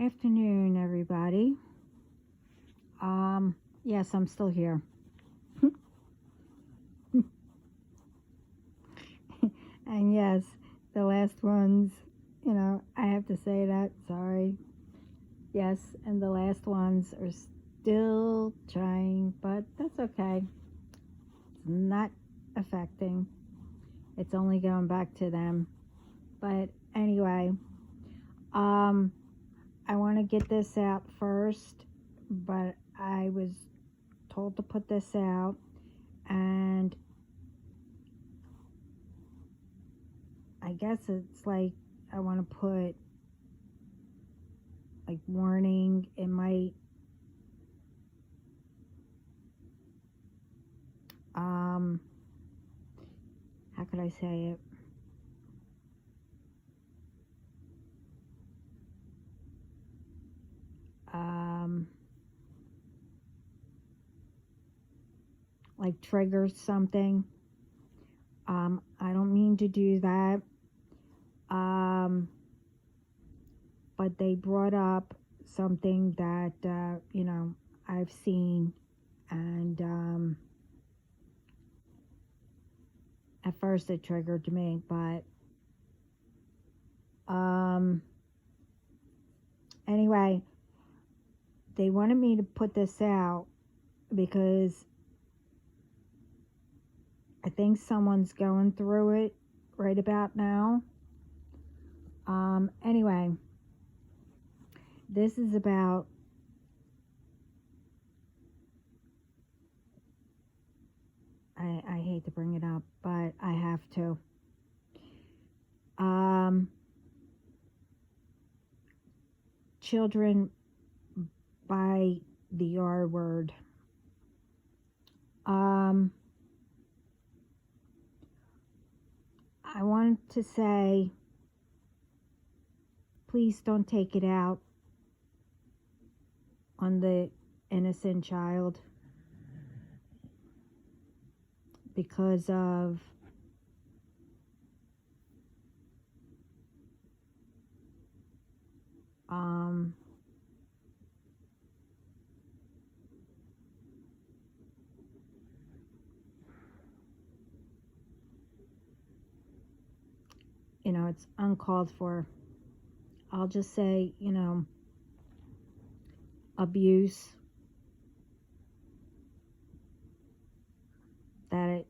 Afternoon, everybody. Yes, I'm still here. And yes, the last ones, I have to say that, sorry. Yes, and the last ones are still trying, but that's okay. It's not affecting. It's only going back to them. But anyway, I want to get this out first, but I was told to put this out, and I guess it's like I want to put like warning. It might how could I say it? Like trigger something. I don't mean to do that. But they brought up something that I've seen, and at first it triggered me, but anyway, they wanted me to put this out because I think someone's going through it right about now. Anyway, this is about I hate to bring it up, but I have to. Children by the R word. I want to say, please don't take it out on the innocent child because of it's uncalled for. I'll just say, abuse, that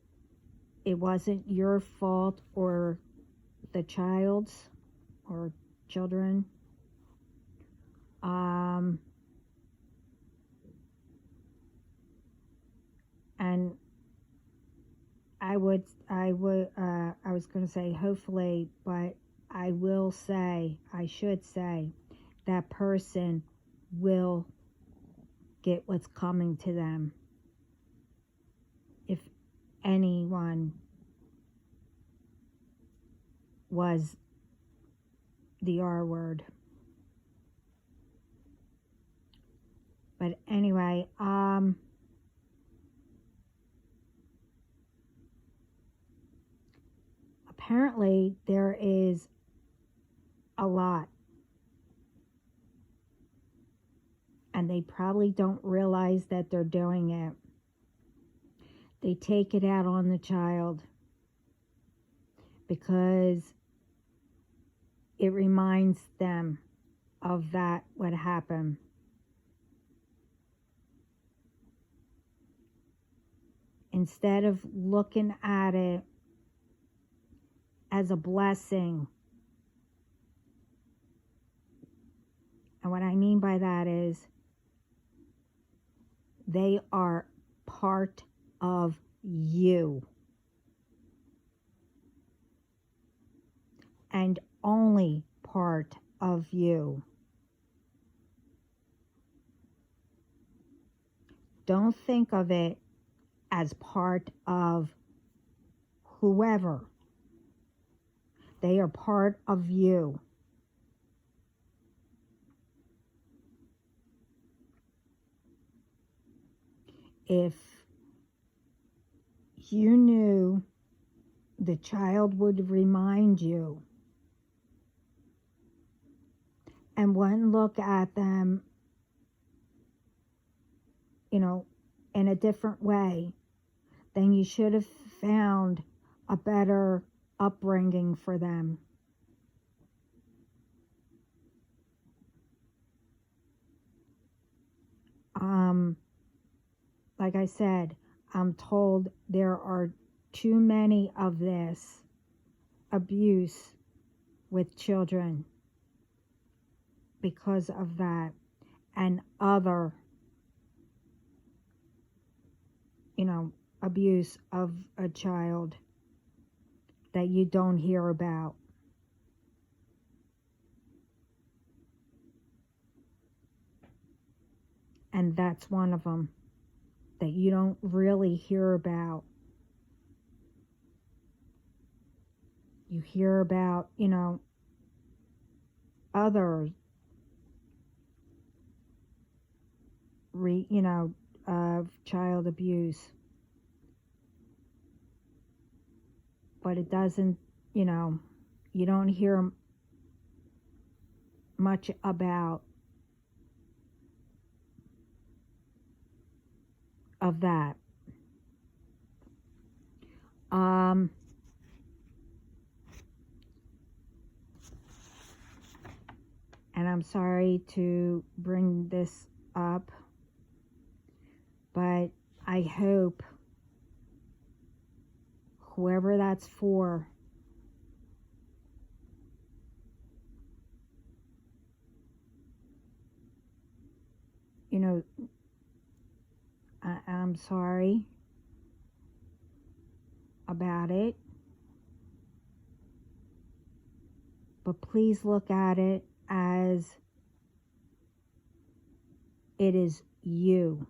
it wasn't your fault or the child's or children. And I was going to say hopefully, but I should say that person will get what's coming to them. If anyone was the R word. But anyway, apparently there is a lot, and they probably don't realize that they're doing it. They take it out on the child because it reminds them of that what happened. Instead of looking at it as a blessing. And what I mean by that is they are part of you. And only part of you. Don't think of it as part of whoever. They are part of you. If you knew the child would remind you and wouldn't look at them, you know, in a different way, then you should have found a better upbringing for them. Like I said, I'm told there are too many of this abuse with children because of that, and other, abuse of a child that you don't hear about. And that's one of them that you don't really hear about. You hear about, other, of child abuse. But it doesn't, you don't hear much about of that. And I'm sorry to bring this up, but I hope whoever that's for I'm sorry about it, but please look at it as it is you.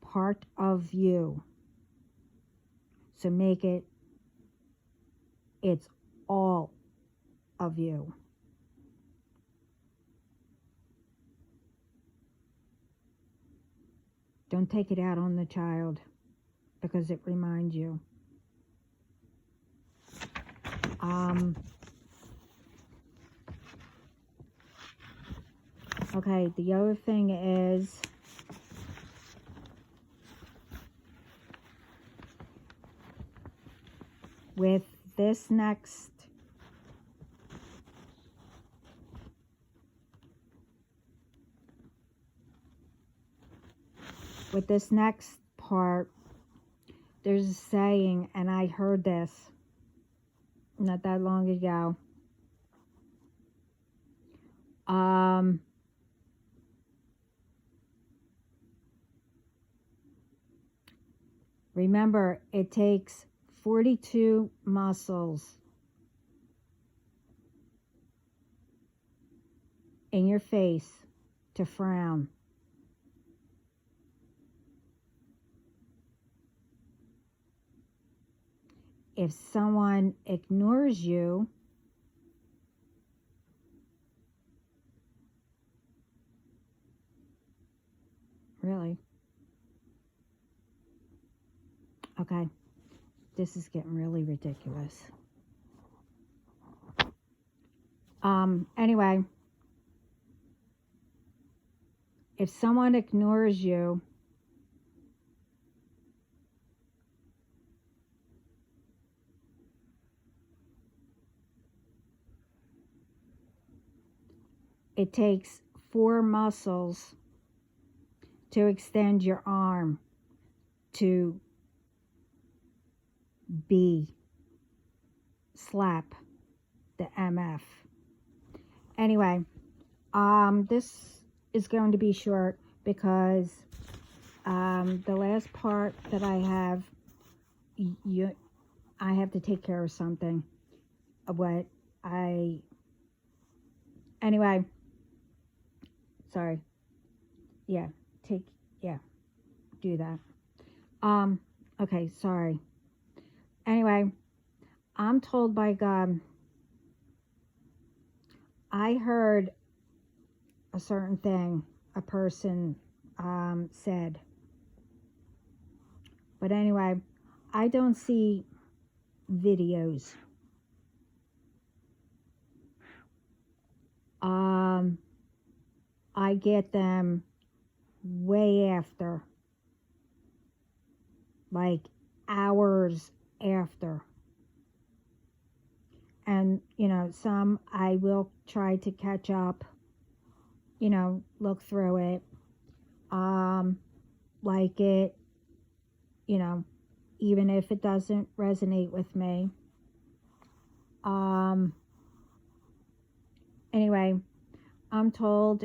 Part of you. So make it's all of you. Don't take it out on the child because it reminds you. Okay, the other thing is with this next part, there's a saying, and I heard this not that long ago. Remember, it takes 42 muscles in your face to frown. If someone ignores you, really? Okay, this is getting really ridiculous. Anyway, if someone ignores you, it takes 4 muscles to extend your arm to slap the MF. Anyway, this is going to be short because the last part that I have, I have to take care of something. Anyway, sorry. Do that. Okay, sorry. Anyway, I'm told by God, I heard a certain thing a person said. But anyway, I don't see videos Um, I get them way after, like hours after. And, some I will try to catch up, look through it, like it, you know, even if it doesn't resonate with me. Anyway, I'm told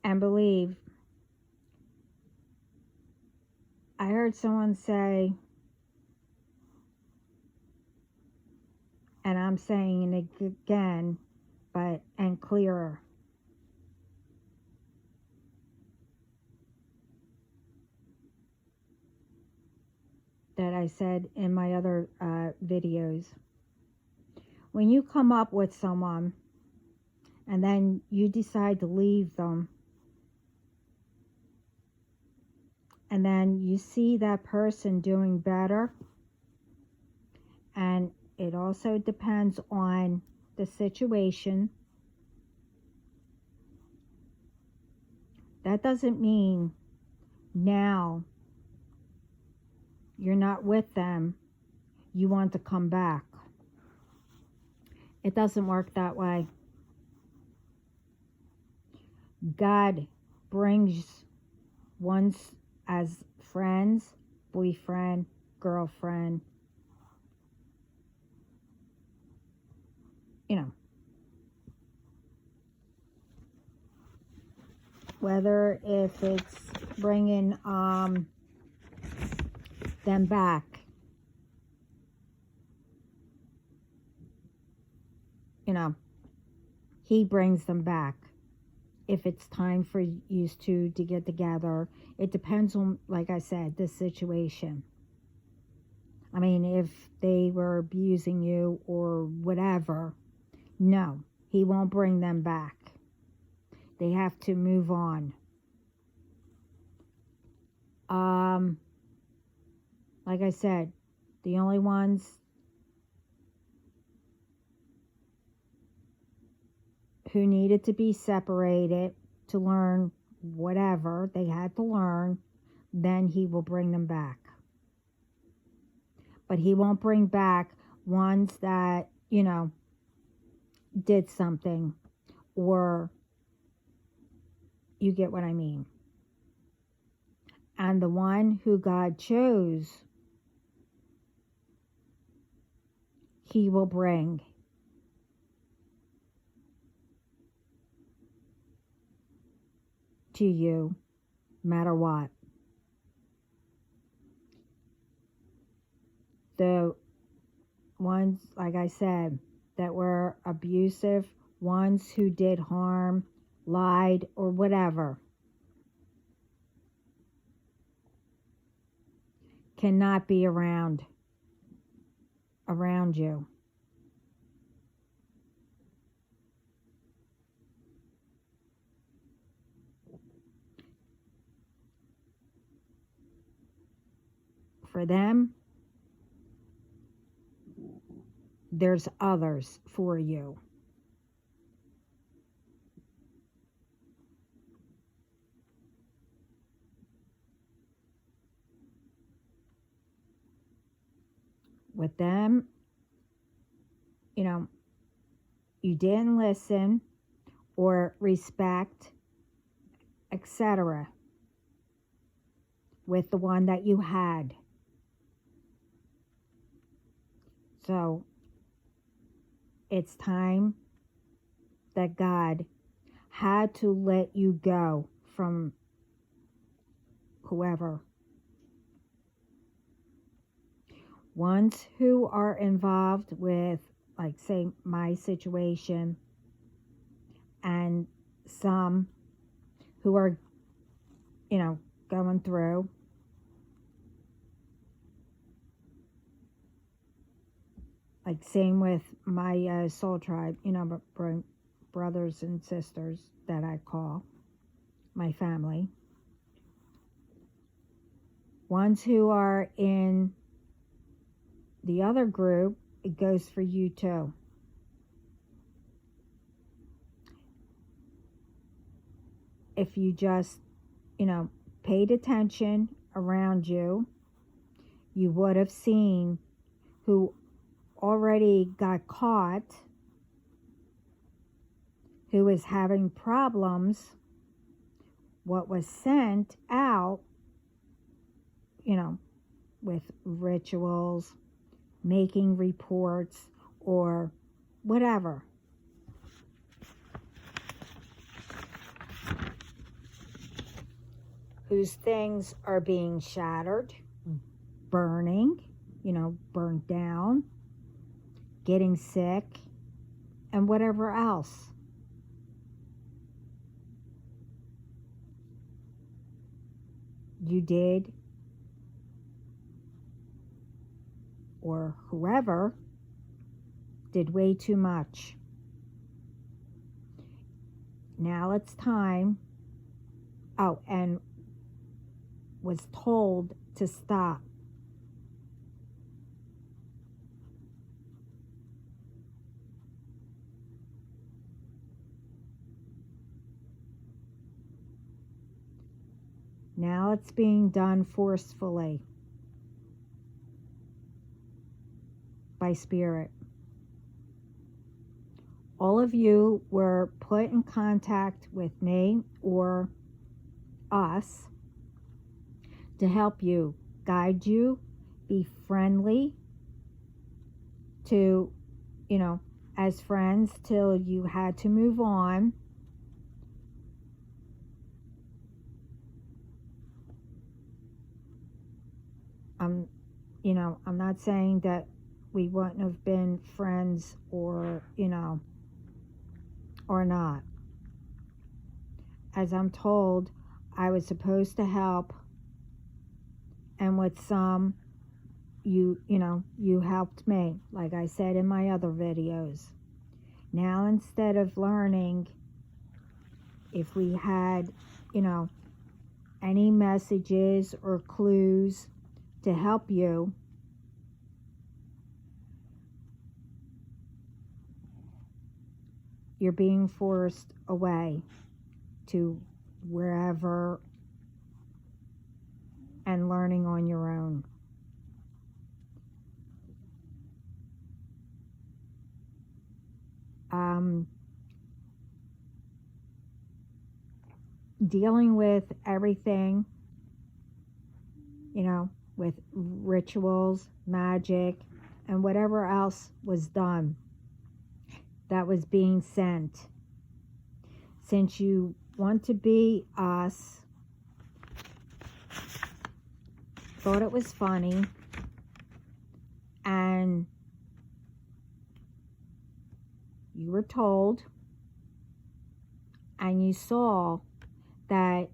and believe. I heard someone say, and I'm saying it again, and clearer. That I said in my other videos. When you come up with someone and then you decide to leave them, and then you see that person doing better, and it also depends on the situation. That doesn't mean now you're not with them, you want to come back. It doesn't work that way. God brings ones as friends, boyfriend, girlfriend, whether if it's bringing them back, he brings them back. If it's time for you two to get together, it depends on, like I said, the situation. I mean, if they were abusing you or whatever, no, he won't bring them back. They have to move on. Like I said, the only ones who needed to be separated to learn whatever they had to learn, then he will bring them back. But he won't bring back ones that, did something, or you get what I mean. And the one who God chose, he will bring. To you, no matter what. The ones, like I said, that were abusive, ones who did harm, lied, or whatever, cannot be around you. For them, there's others for you. With them, you didn't listen or respect, etc. with the one that you had. So it's time that God had to let you go from whoever. Ones who are involved with, like, say, my situation, and some who are, going through. Like, same with my soul tribe, brothers and sisters that I call my family. Ones who are in the other group, it goes for you too. If you just, paid attention around you, you would have seen who already got caught, who is having problems, what was sent out, with rituals, making reports, or whatever. Whose things are being shattered, burning, burned down, getting sick, and whatever else. You did, or whoever did way too much. Now it's time. Oh, and was told to stop. Now it's being done forcefully by spirit. All of you were put in contact with me or us to help you, guide you, be friendly to, as friends till you had to move on. I'm not saying that we wouldn't have been friends or, or not. As I'm told, I was supposed to help, and with some, you helped me, like I said in my other videos. Now, instead of learning, if we had, any messages or clues to help you, you're being forced away to wherever and learning on your own. Dealing with everything, with rituals, magic, and whatever else was done that was being sent. Since you want to be us, thought it was funny, and you were told, and you saw that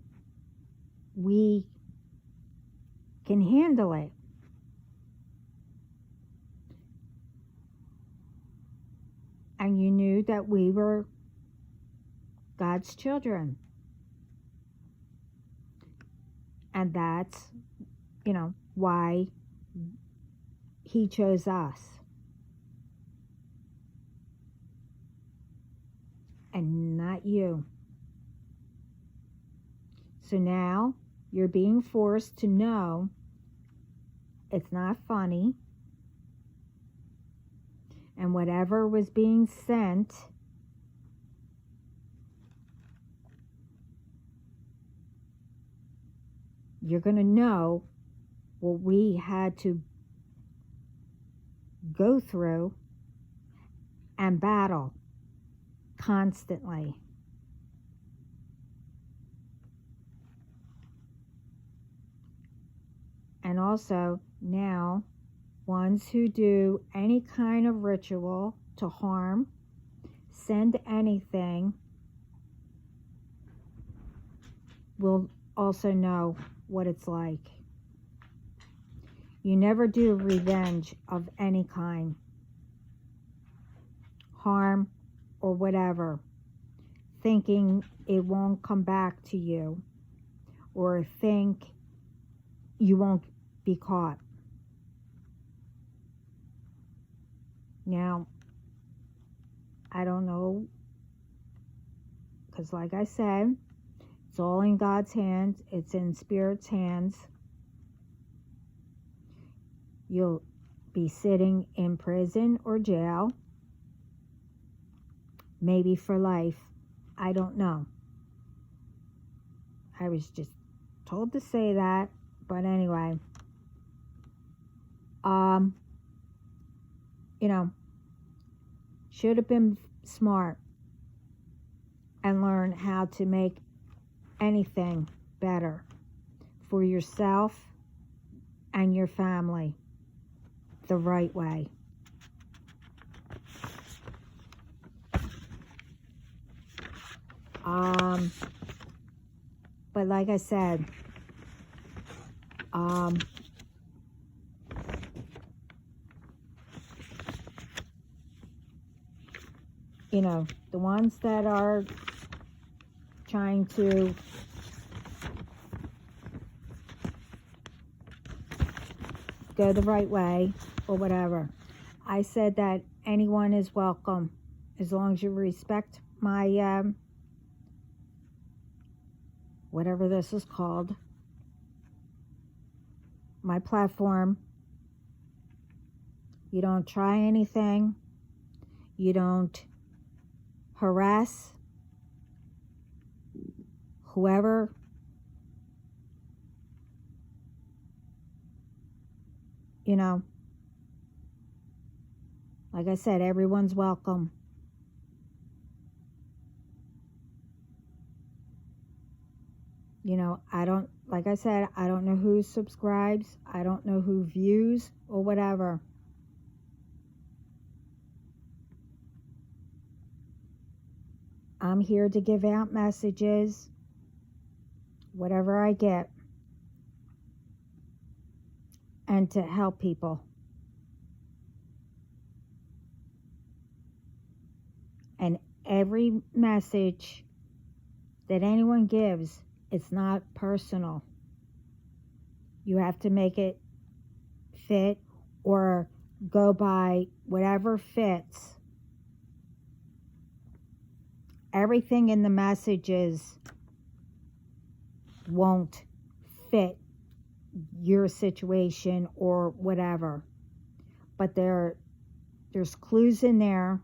we can handle it. And you knew that we were God's children. And that's, why He chose us. And not you. So now you're being forced to know it's not funny. And whatever was being sent, you're going to know what we had to go through and battle constantly. And also now, ones who do any kind of ritual to harm, send anything, will also know what it's like. You never do revenge of any kind, harm or whatever, thinking it won't come back to you, or think you won't be caught. Now, I don't know, because like I said, it's all in God's hands. It's in Spirit's hands. You'll be sitting in prison or jail, maybe for life. I don't know. I was just told to say that, but anyway, should have been smart and learn how to make anything better for yourself and your family the right way. But like I said, the ones that are trying to go the right way or whatever, I said that anyone is welcome as long as you respect my whatever this is called, my platform. You don't try anything. You don't harass whoever. Like I said, everyone's welcome. Like I said, I don't know who subscribes. I don't know who views or whatever. I'm here to give out messages, whatever I get, and to help people. And every message that anyone gives, it's not personal. You have to make it fit or go by whatever fits. Everything in the messages won't fit your situation or whatever. But there's clues in there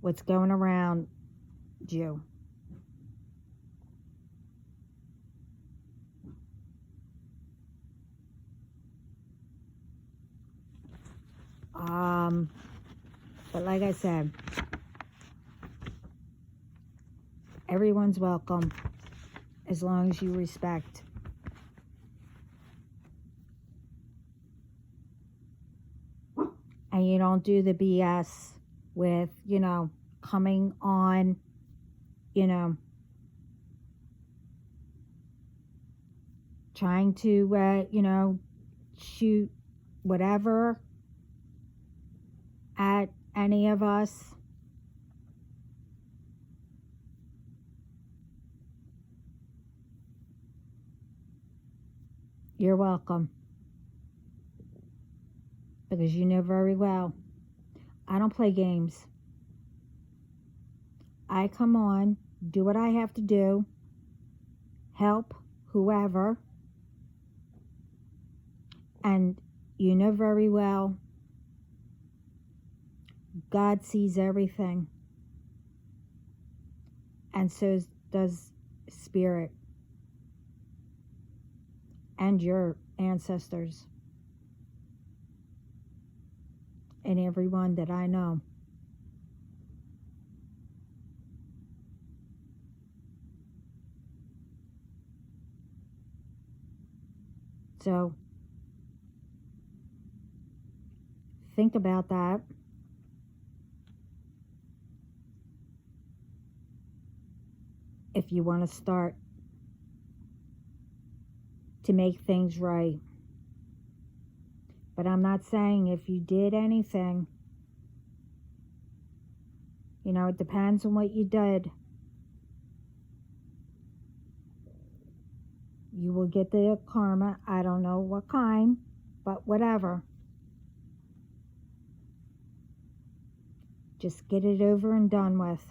what's going around you. But like I said, everyone's welcome as long as you respect. And you don't do the BS with, coming on, trying to, shoot whatever at any of us. You're welcome. Because you know very well, I don't play games. I come on, do what I have to do, help whoever, and you know very well, God sees everything, and so does Spirit and your ancestors and everyone that I know. So think about that. If you want to start to make things right. But I'm not saying if you did anything, it depends on what you did. You will get the karma. I don't know what kind, But whatever. Just get it over and done with.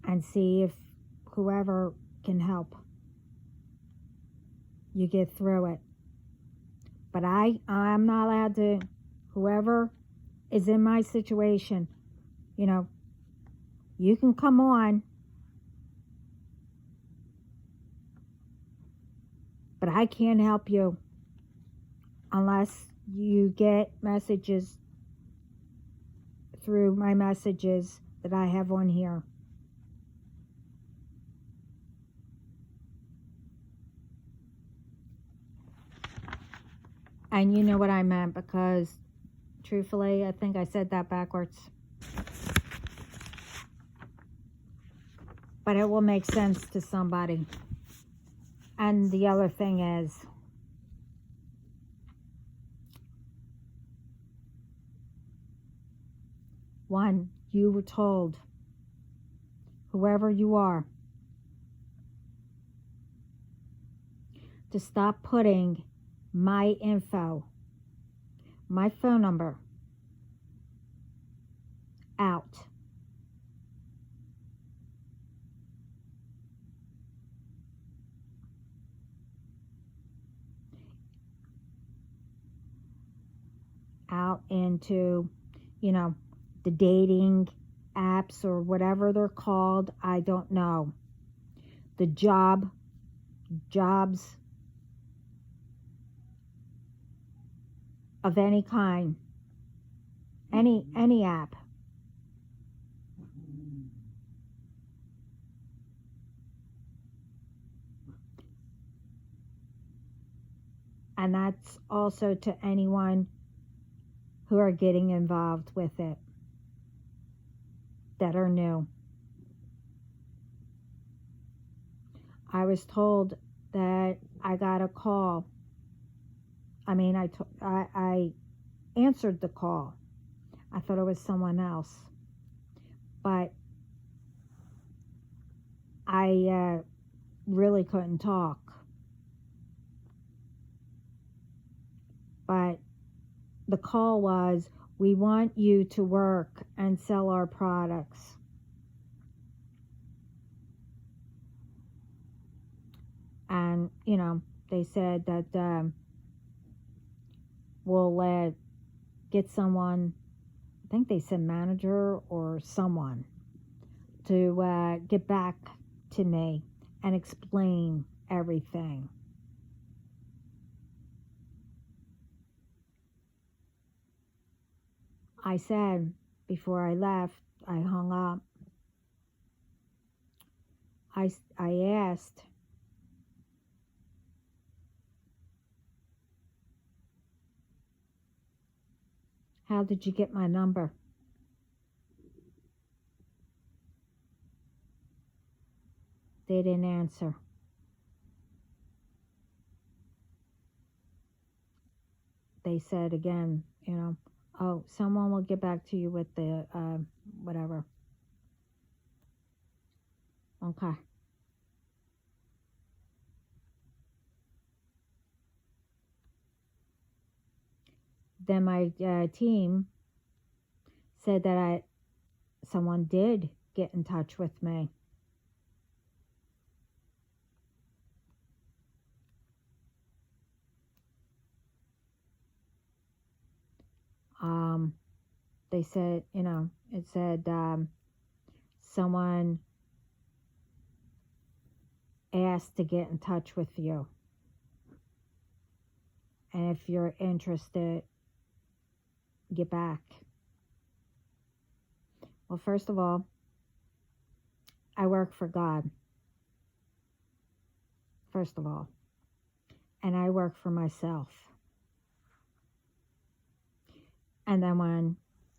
And see if whoever can help you get through it. But I'm not allowed to, whoever is in my situation, you know, you can come on, but I can't help you unless you get messages through my messages that I have on here. And you know what I meant, because truthfully, I think I said that backwards. But it will make sense to somebody. And the other thing is, one, you were told, whoever you are, to stop putting my info, my phone number, out. Out into, you know, the dating apps or whatever they're called. I don't know. The jobs, of any kind, any app. And that's also to anyone who are getting involved with it, that are new. I was told that I got a call. I mean, I answered the call. I thought it was someone else. But I really couldn't talk. But the call was, we want you to work and sell our products. And, you know, they said that we'll get someone, I think they said manager or someone, to get back to me and explain everything. I said before I left, I hung up, I asked, how did you get my number? They didn't answer. They said again, you know, oh, someone will get back to you with the whatever. Okay. Then my team said that someone did get in touch with me. They said, you know, it said someone asked to get in touch with you. And if you're interested, get back. Well, first of all, I work for God. First of all. And I work for myself. And then when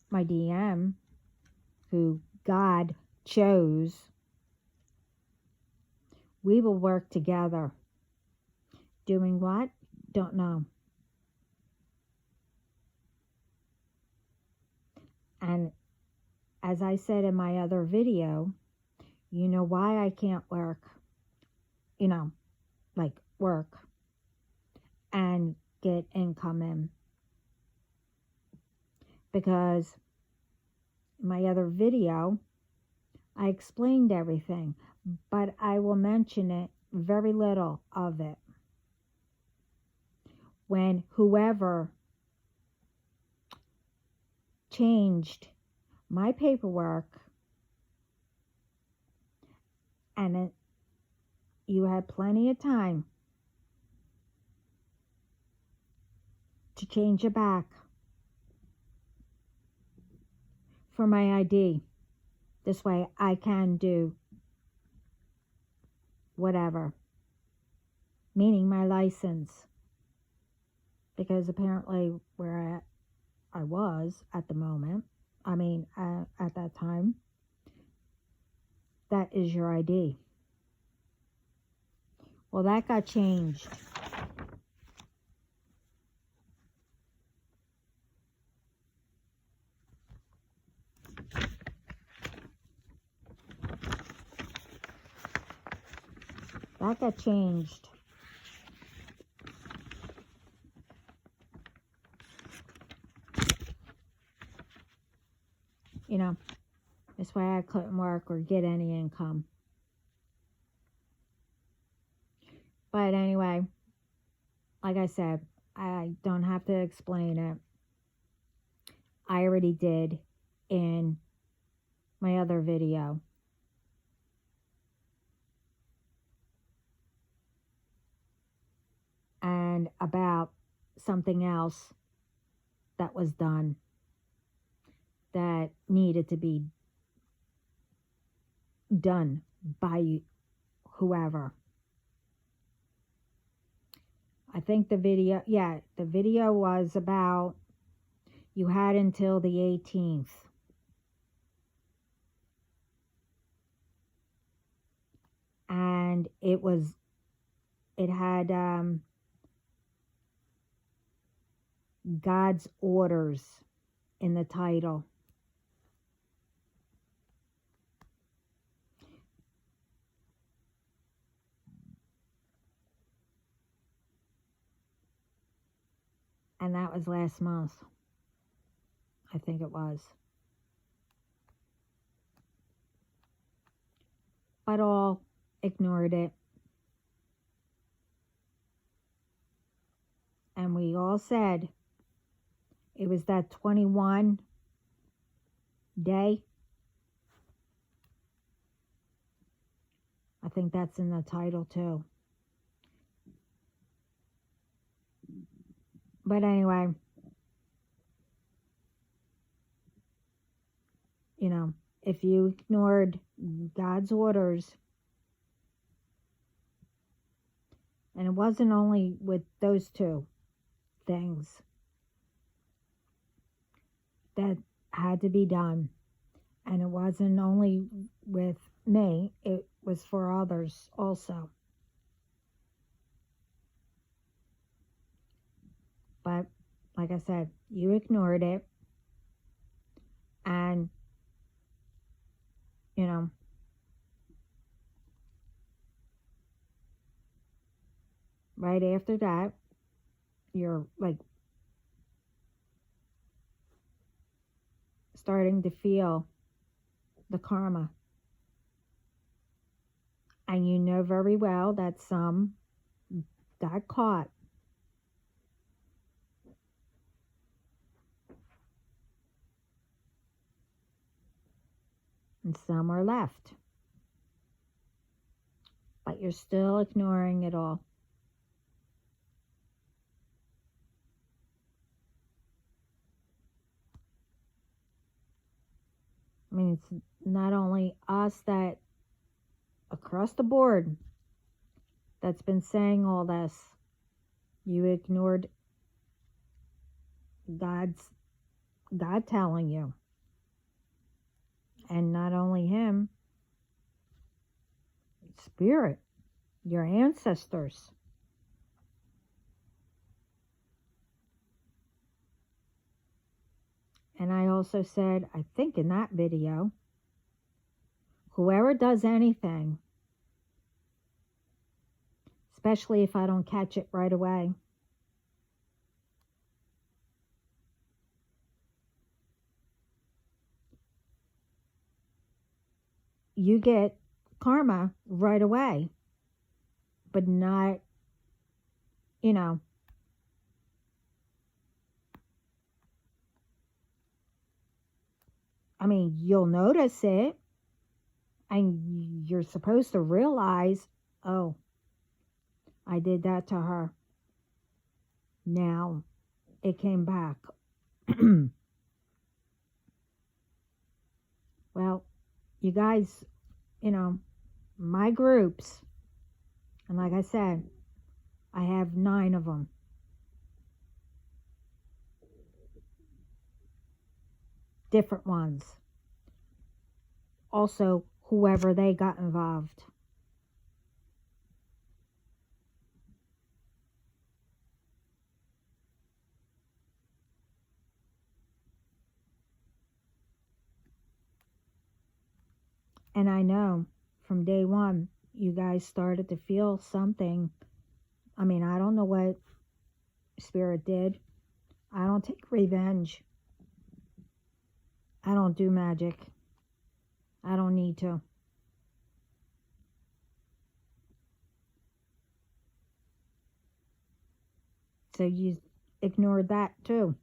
my DM, who God chose, we will work together. Doing what? Don't know. And as I said in my other video, you know why I can't work, like work and get income in. Because in my other video, I explained everything, but I will mention it, very little of it. When whoever changed my paperwork, and you had plenty of time to change it back for my ID. This way I can do whatever, meaning my license. Because apparently where I was at the moment, at that time, that is your ID. Well, that got changed. That got changed. This way I couldn't work or get any income. But anyway, like I said, I don't have to explain it. I already did in my other video. And about something else that was done that needed to be done by whoever. I think the video was about you had until the 18th. And it had God's orders in the title. And that was last month. I think it was. But all ignored it. And we all said it was that 21 day. I think that's in the title too. But anyway, if you ignored God's orders, and it wasn't only with those two things that had to be done, and it wasn't only with me, it was for others also. But like I said, you ignored it, and right after that, you're like starting to feel the karma. And you know very well that some got caught. And some are left. But you're still ignoring it all. It's not only us that across the board that's been saying all this. You ignored God telling you. And not only him, Spirit, your ancestors. And I also said, I think in that video, whoever does anything, especially if I don't catch it right away, you get karma right away, but not, you know, I mean, you'll notice it and you're supposed to realize, oh, I did that to her. Now it came back. Well, you guys, you know, my groups, and like I said, I have 9 of them. Different ones. Also, whoever they got involved. And I know from day one, you guys started to feel something. I mean, I don't know what Spirit did. I don't take revenge. I don't do magic. I don't need to. So you ignored that too.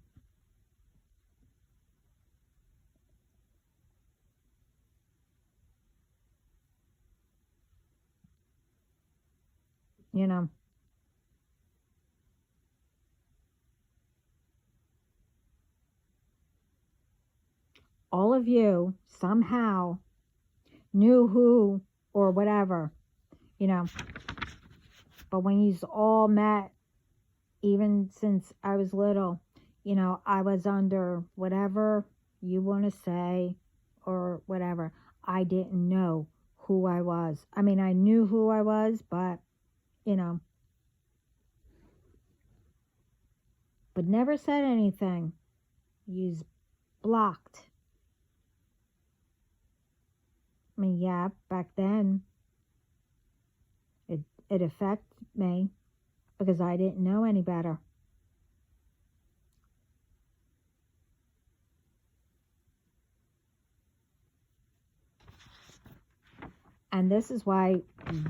You know. All of you somehow knew who or whatever, you know. But when you all met, even since I was little, you know, I was under whatever you want to say or whatever. I didn't know who I was. I mean, I knew who I was, but, you know, but never said anything. You blocked. I mean, yeah, back then it affected me because I didn't know any better. And this is why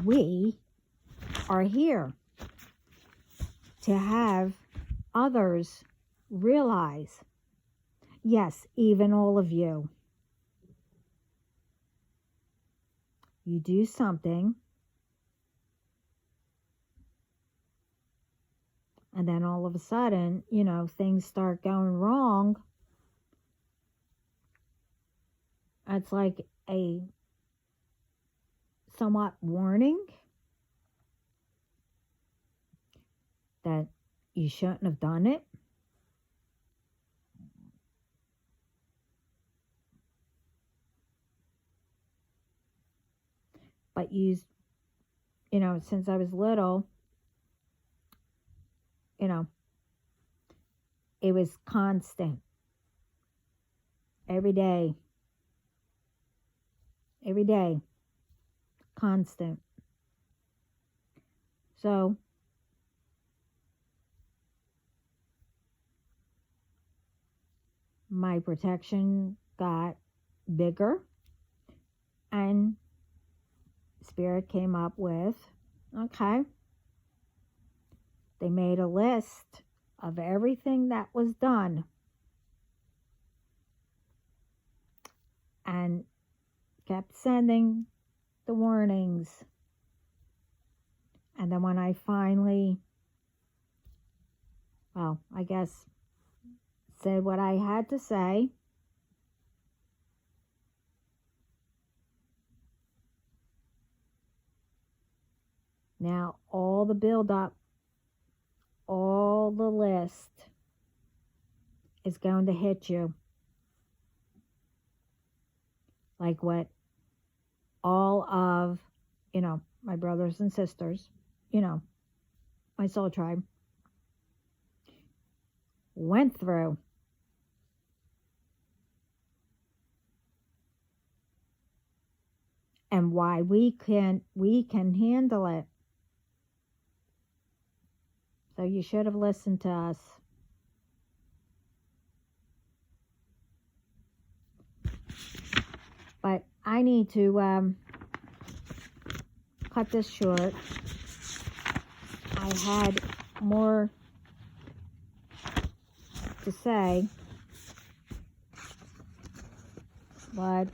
we are here, to have others realize, yes, even all of you, you do something and then all of a sudden, you know, things start going wrong. It's like a somewhat warning that you shouldn't have done it. But you know, since I was little, you know, it was constant. Every day, constant. So, my protection got bigger, and Spirit came up with, okay, they made a list of everything that was done and kept sending the warnings. And then when I finally, well, I guess, said what I had to say, now all the build-up, all the list is going to hit you. Like what all of, you know, my brothers and sisters, you know, my soul tribe, went through. and why we can handle it. So you should have listened to us. But I need to cut this short. I had more to say, but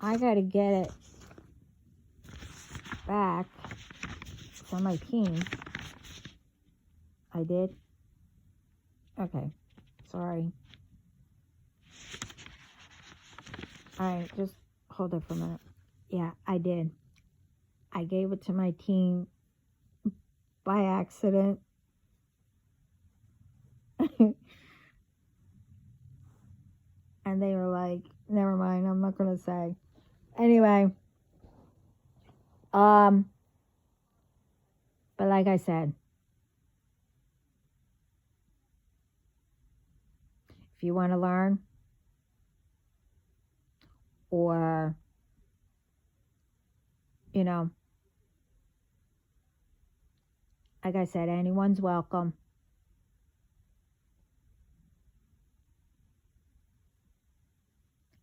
I gotta get it back to my team. I did? Okay, sorry. Alright, just hold it for a minute. Yeah, I did. I gave it to my team by accident. And they were like, never mind, I'm not gonna say. Anyway, but like I said, if you want to learn, or, you know, like I said, anyone's welcome.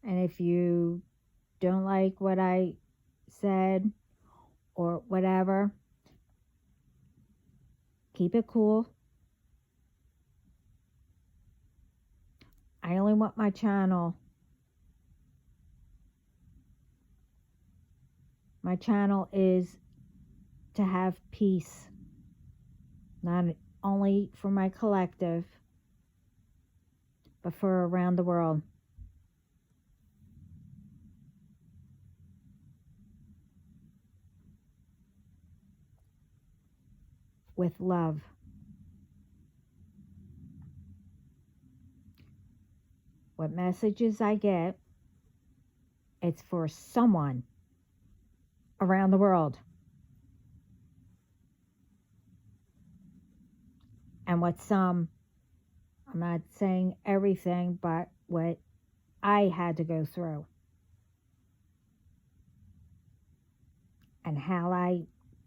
And if you don't like what I said or whatever, keep it cool. I only want my channel. My channel is to have peace, not only for my collective, but for around the world. With love. What messages I get, it's for someone around the world. And what some, I'm not saying everything, but what I had to go through. And how I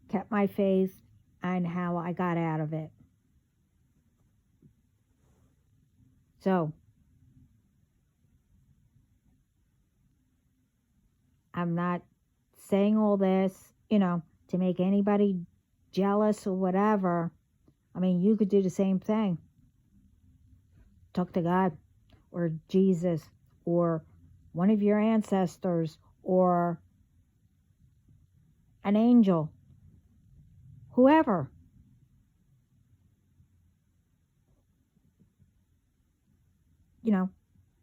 kept my faith and how I got out of it. So, I'm not saying all this, to make anybody jealous or whatever. I mean, you could do the same thing. Talk to God or Jesus or one of your ancestors or an angel, whoever.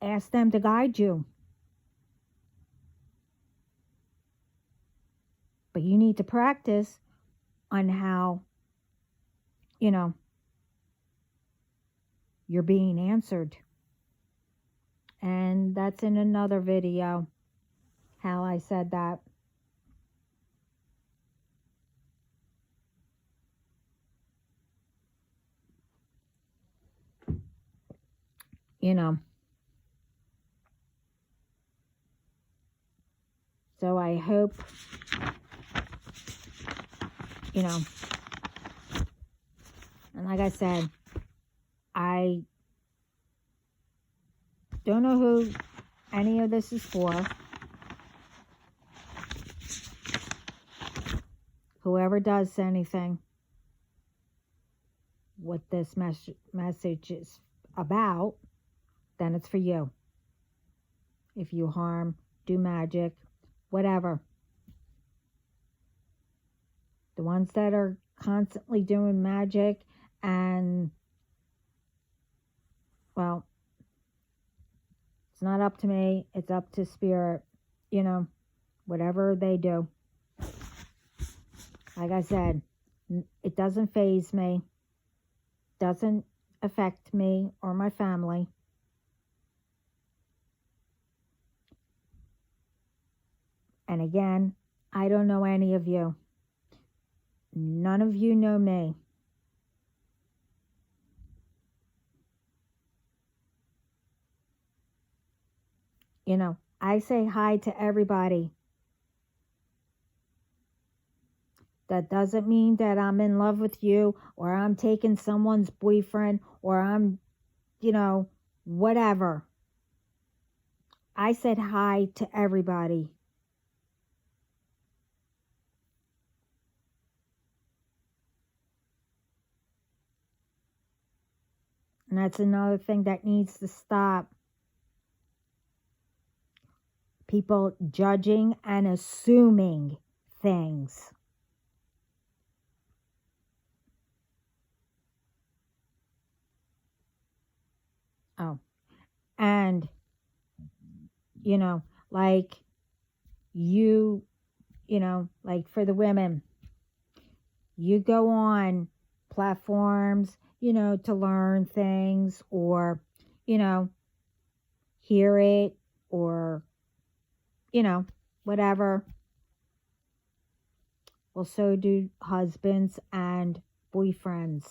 Ask them to guide you. But you need to practice on how, you're being answered. And that's in another video, how I said that. So I hope, and like I said, I don't know who any of this is for. Whoever does anything, what this message is about, then it's for you. If you harm, do magic, whatever. The ones that are constantly doing magic and, well, it's not up to me. It's up to spirit, whatever they do. Like I said, it doesn't faze me. Doesn't affect me or my family. And again, I don't know any of you. None of you know me. I say hi to everybody. That doesn't mean that I'm in love with you, or I'm taking someone's boyfriend, or I'm, whatever. I said hi to everybody. And that's another thing that needs to stop. People judging and assuming things. Oh, and, like you, like for the women, you go on platforms, to learn things or, hear it or, whatever. Well, so do husbands and boyfriends.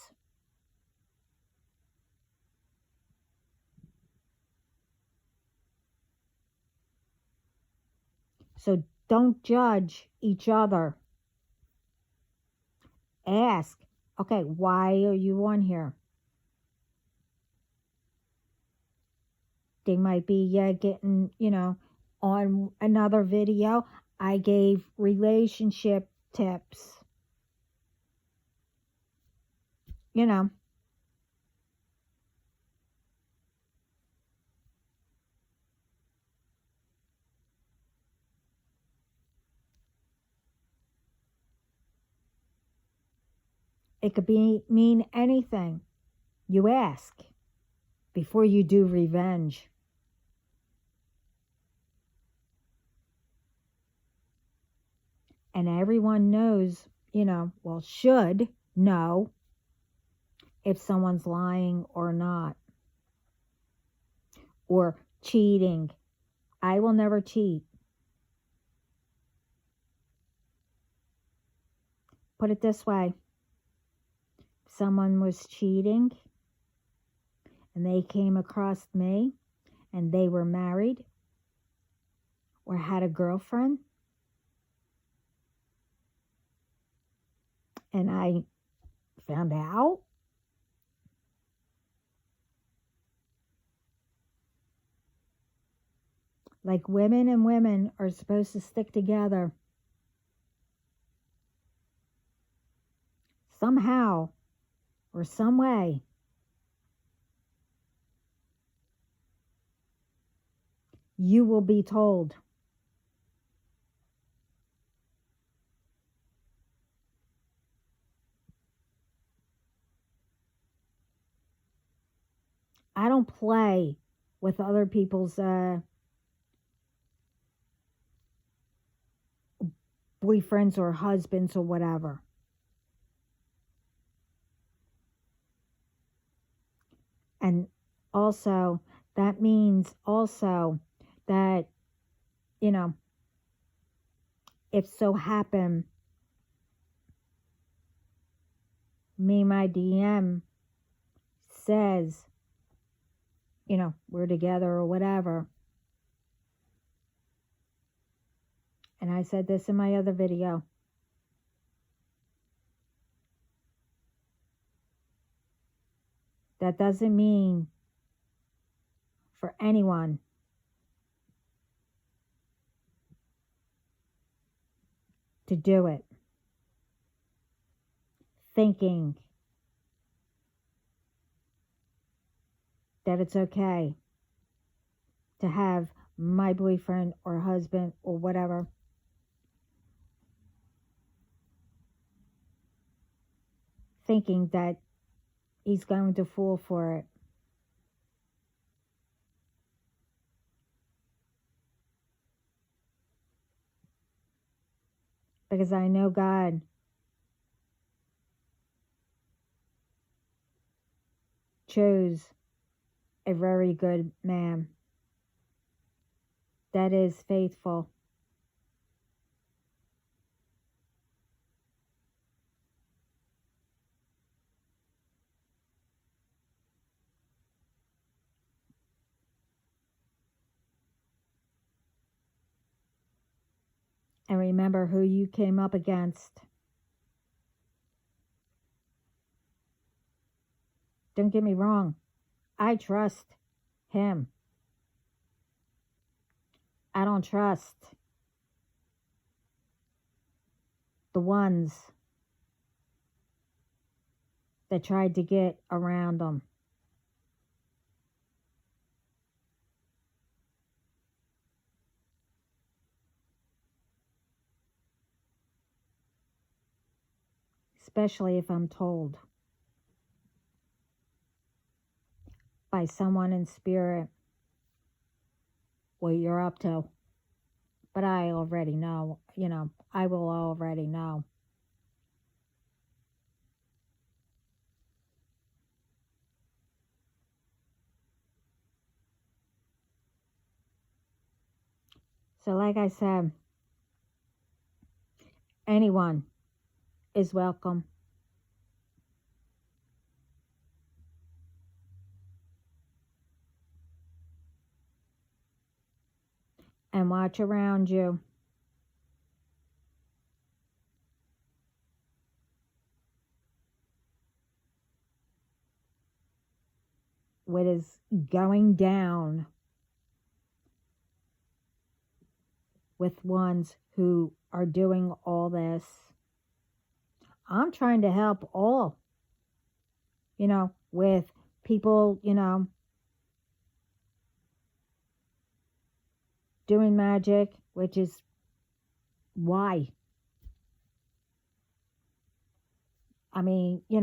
So don't judge each other. Ask, okay, why are you on here? They might be getting, on another video, I gave relationship tips. You know, it could mean anything. You ask before you do revenge. And everyone knows, should know if someone's lying or not. Or cheating. I will never cheat. Put it this way. If someone was cheating and they came across me and they were married or had a girlfriend and I found out, like women and women are supposed to stick together. Somehow or some way. You will be told. I don't play with other people's boyfriends or husbands or whatever. And also, that means also that, if so happen, my DM says, we're together or whatever. And I said this in my other video. That doesn't mean for anyone to do it. Thinking that it's okay to have my boyfriend or husband or whatever thinking that he's going to fall for it. Because I know God chose a very good man that is faithful. And remember who you came up against. Don't get me wrong. I trust him. I don't trust the ones that tried to get around him. Especially if I'm told by someone in spirit what you're up to. But I already know, I will already know. So like I said, anyone is welcome. And watch around you. What is going down with ones who are doing all this. I'm trying to help all, with people, doing magic, which is why. I mean, it's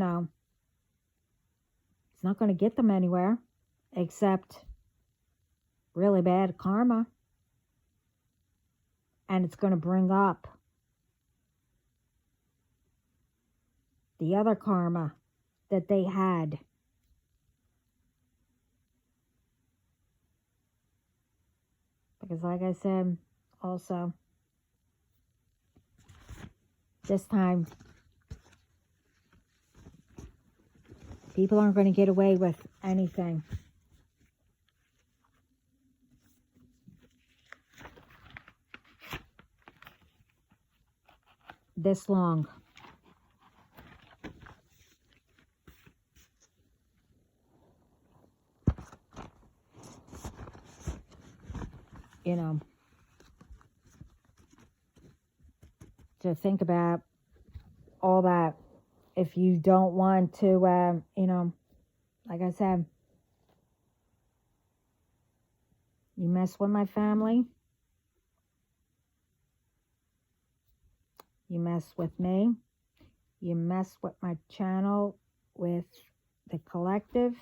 not going to get them anywhere except really bad karma. And it's going to bring up the other karma that they had. Because like I said, also, this time, people aren't going to get away with anything. This long. To think about all that. If you don't want to, like I said, you mess with my family, you mess with me, you mess with my channel, with the collective,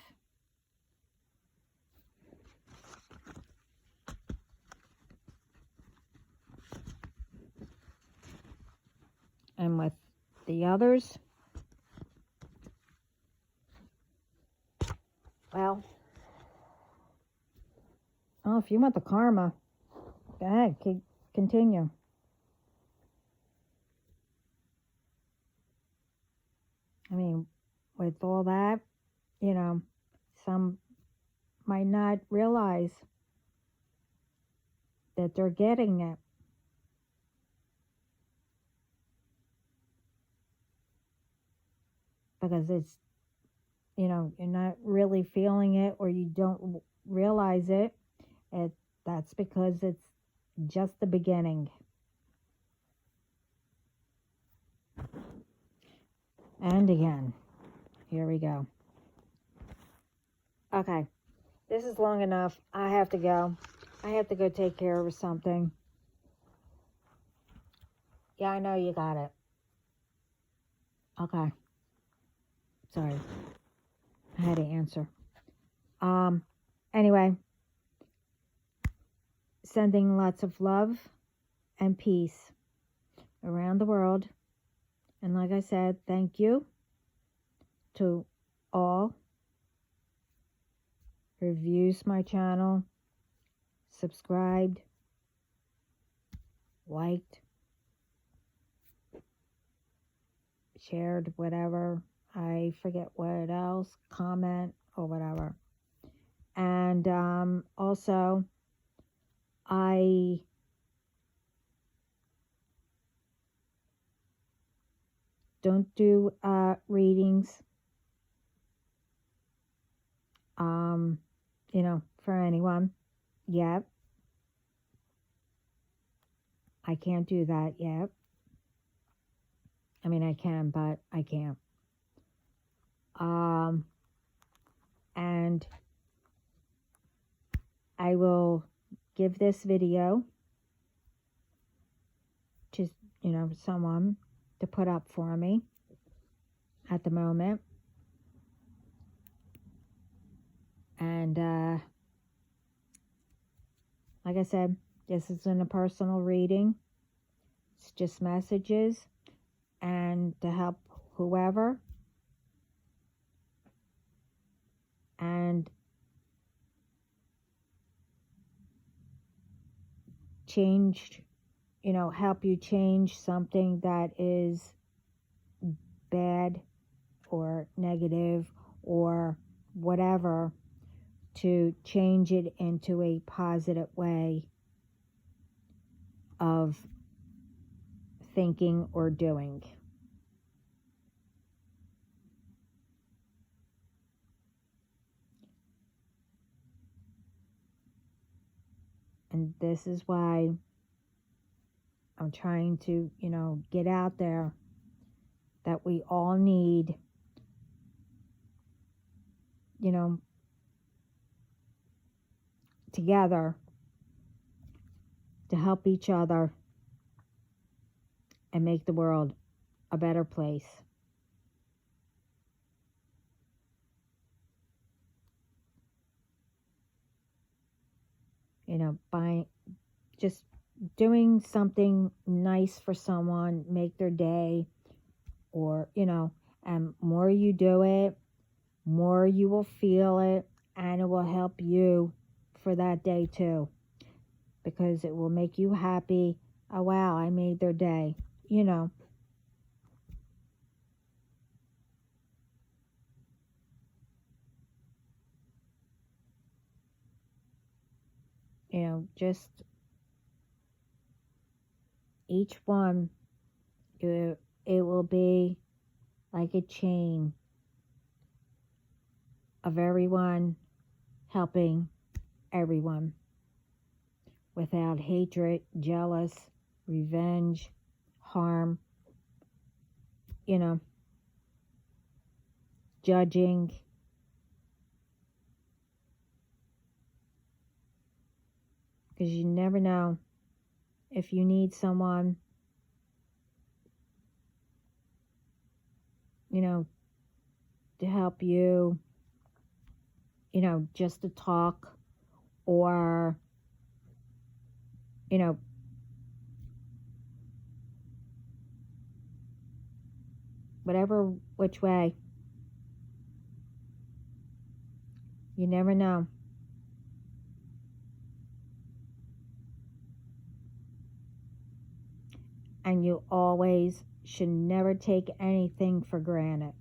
and with the others, well, if you want the karma, go ahead, continue. I mean, with all that, some might not realize that they're getting it. Because it's, you're not really feeling it, or you don't realize it. That's because it's just the beginning. And again, here we go. Okay, this is long enough. I have to go. I have to go take care of something. Yeah, I know you got it. Okay. Sorry. I had to answer. Anyway, sending lots of love and peace around the world. And like I said, thank you to all who views my channel, subscribed, liked, shared, whatever. I forget what else, comment or whatever. And also, I don't do readings, for anyone yet. I can't do that yet. I mean, I can, but I can't. And I will give this video to, someone to put up for me at the moment. And like I said, this isn't a personal reading. It's just messages and to help whoever. And change, help you change something that is bad or negative or whatever, to change it into a positive way of thinking or doing. And this is why I'm trying to, get out there that we all need, together to help each other and make the world a better place. By just doing something nice for someone, make their day, or, and more you do it, more you will feel it, and it will help you for that day too, because it will make you happy. Oh, wow, I made their day, just each one, it will be like a chain of everyone helping everyone without hatred, jealous, revenge, harm, judging. Because you never know if you need someone, to help you, just to talk, or, whatever which way. You never know. And you always should never take anything for granted.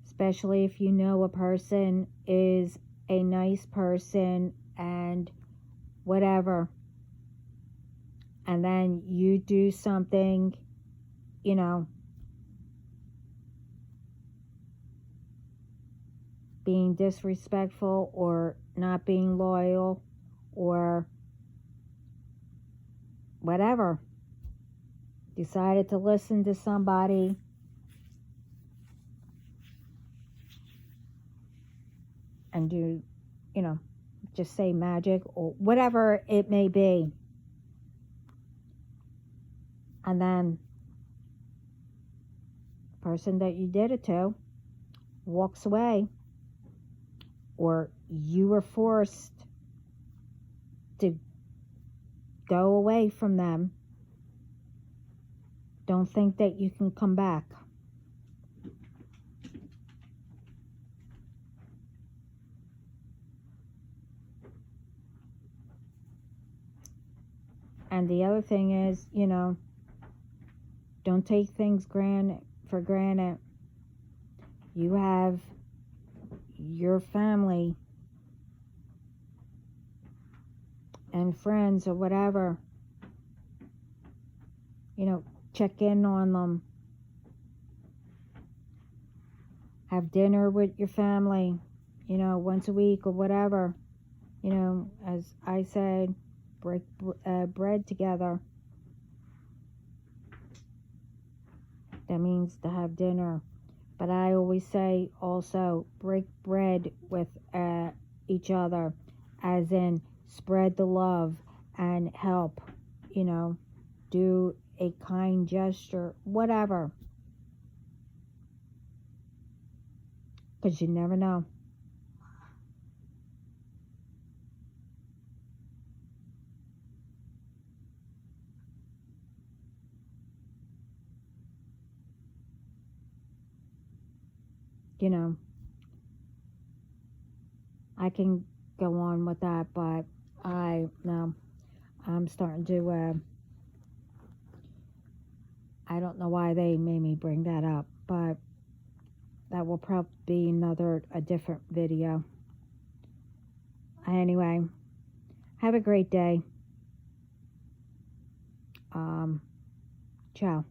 Especially if you know a person is a nice person and whatever, and then you do something, being disrespectful or not being loyal or whatever, decided to listen to somebody, and do, just say magic or whatever it may be, and then the person that you did it to walks away, or you were forced to go away from them, don't think that you can come back. And the other thing is, don't take things for granted. You have your family and friends or whatever, check in on them. Have dinner with your family, once a week or whatever. As I said, break bread together. That means to have dinner. But I always say also break bread with each other, as in spread the love and help, do a kind gesture, whatever. Because you never know. I can go on with that, but I'm starting to, I don't know why they made me bring that up, but that will probably be a different video. Anyway, have a great day. Ciao.